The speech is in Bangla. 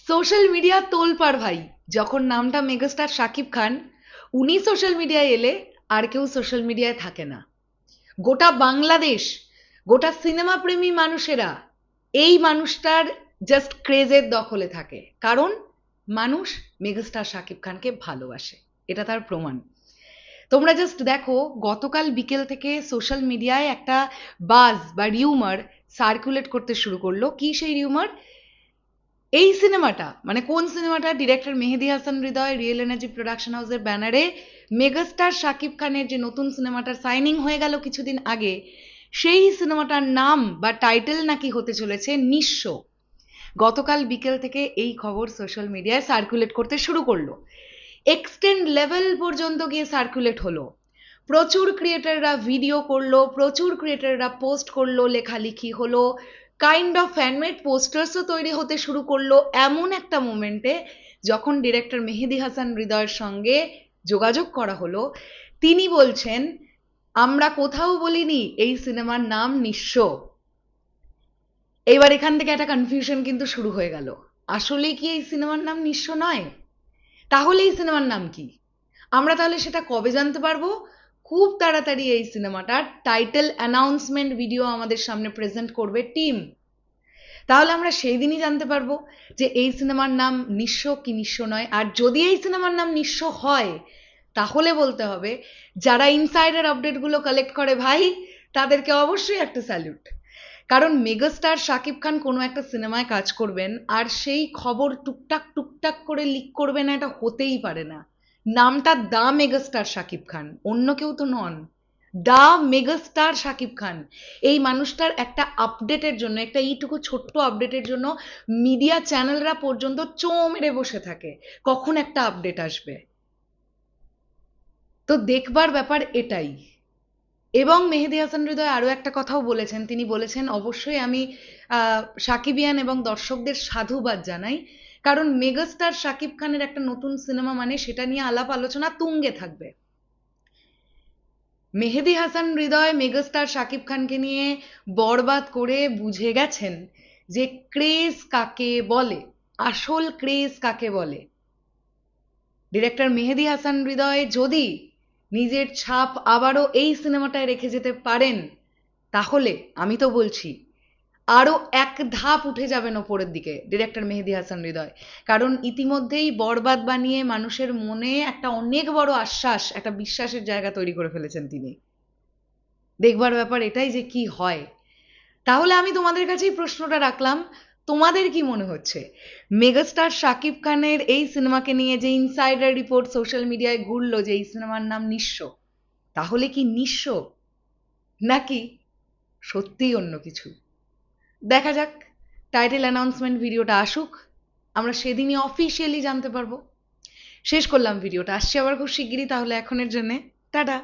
সোশ্যাল মিডিয়া তোলপাড় ভাই। যখন নামটা মেগাস্টার শাকিব খান, উনি সোশ্যাল মিডিয়ায় এলে আর কেউ সোশ্যাল মিডিয়ায় থাকে না। গোটা বাংলাদেশ, গোটা সিনেমা প্রেমী মানুষেরা এই মানুষটার জাস্ট ক্রেজের দখলে থাকে, কারণ মানুষ মেগাস্টার শাকিব খানকে ভালোবাসে। এটা তার প্রমাণ। তোমরা জাস্ট দেখো, গতকাল বিকেল থেকে সোশ্যাল মিডিয়ায় একটা বাজ বা রিউমার সার্কুলেট করতে শুরু করলো। কি সেই রিউমার? এই সিনেমাটা, মানে কোন সিনেমাটা, ডিরেক্টর মেহেদী হাসান হৃদয়, রিয়েল এনার্জি প্রোডাকশন হাউসের ব্যানারে মেগাস্টার শাকিব খানের যে নতুন সিনেমাটার সাইনিং হয়ে গেল কিছুদিন আগে, সেই সিনেমাটার নাম বা টাইটেল নাকি হতে চলেছে নিঃস্ব। গতকাল বিকেল থেকে এই খবর সোশ্যাল মিডিয়ায় সার্কুলেট করতে শুরু করলো। এক্সটেন্ড লেভেল পর্যন্ত গিয়ে সার্কুলেট হলো। প্রচুর ক্রিয়েটাররা ভিডিও করলো, প্রচুর ক্রিয়েটাররা পোস্ট করলো, লেখালেখি হলো, কাইন্ড অফ ফ্যানমেড পোস্টার্সও তৈরি হতে শুরু করলো এমন একটা মোমেন্টে, যখন ডিরেক্টর মেহেদী হাসান হৃদয়ের সঙ্গে যোগাযোগ করা হলো, তিনি বলছেন, আমরা কোথাও বলিনি এই সিনেমার নাম নিঃস্ব। এইবার এখান থেকে একটা কনফিউশন কিন্তু শুরু হয়ে গেল। আসলে কি এই সিনেমার নাম নিঃস্ব নয়? তাহলে এই সিনেমার নাম কি? আমরা তাহলে সেটা কবে জানতে পারবো? খুব তাড়াতাড়ি এই সিনেমাটার টাইটেল অ্যানাউন্সমেন্ট ভিডিও আমাদের সামনে প্রেজেন্ট করবে টিম। তাহলে আমরা সেই দিনই জানতে পারবো যে এই সিনেমার নাম নিঃস্ব কি নিঃস্ব নয়। আর যদি এই সিনেমার নাম নিঃস্ব হয়, তাহলে বলতে হবে যারা ইনসাইডার আপডেটগুলো কালেক্ট করে ভাই, তাদেরকে অবশ্যই একটা স্যালুট। কারণ মেগাস্টার শাকিব খান কোনো একটা সিনেমায় কাজ করবেন আর সেই খবর টুকটাক টুকটাক করে লিক করবে না, এটা হতেই পারে না। নামটা দা মেগাস্টার শাকিব খান, অন্য কেউ তো নন। দা মেগাস্টার শাকিব খান। এই মানুষটার একটা আপডেটের জন্য, একটা এইটুকু ছোট্ট আপডেটের জন্য মিডিয়া চ্যানেলরা পর্যন্ত চোঁ মেরে বসে থাকে কখন একটা আপডেট আসবে। তো দেখবার ব্যাপার এটাই। এবং মেহেদী হাসান হৃদয় আরো একটা কথাও বলেছেন। তিনি বলেছেন, অবশ্যই আমি সাকিবিয়ান এবং দর্শকদের সাধুবাদ জানাই, কারণ মেগাস্টার শাকিব খানের একটা নতুন সিনেমা মানে সেটা নিয়ে আলাপ আলোচনা তুঙ্গে থাকবে। মেহেদী হাসান হৃদয় মেগাস্টার শাকিব খানকে নিয়ে বরবাদ করে বুঝে গেছেন যে ক্রেজ কাকে বলে, আসল ক্রেজ কাকে বলে। ডিরেক্টর মেহেদী হাসান হৃদয় যদি নিজের ছাপ আবারও এই সিনেমাটায় রেখে যেতে পারেন, তাহলে আমি তো বলছি আরো এক ধাপ উঠে যাবেন ওপরের দিকে ডিরেক্টর মেহেদী হাসান হৃদয়। কারণ ইতিমধ্যেই বরবাদ বানিয়ে মানুষের মনে একটা অনেক বড় আশ্বাস, একটা বিশ্বাসের জায়গা তৈরি করে ফেলেছেন তিনি। দেখবার ব্যাপার এটাই যে কি হয়। তাহলে আমি তোমাদের কাছেই প্রশ্নটা রাখলাম, তোমাদের কি মনে হচ্ছে মেগাস্টার শাকিব খানের এই সিনেমাকে নিয়ে যে ইনসাইডার রিপোর্ট সোশ্যাল মিডিয়ায় ঘুরলো যে এই সিনেমার নাম নিঃস্ব, তাহলে কি নিঃস্ব নাকি সত্যিই অন্য কিছু? দেখা যাক, টাইটেল অ্যানাউন্সমেন্ট ভিডিওটা আসুক, আমরা সেদিনই অফিসিয়ালি জানতে পারবো। শেষ করলাম ভিডিওটা, আসছি আবার খুব শিগগিরই। তাহলে এখনের জন্যে টাটা।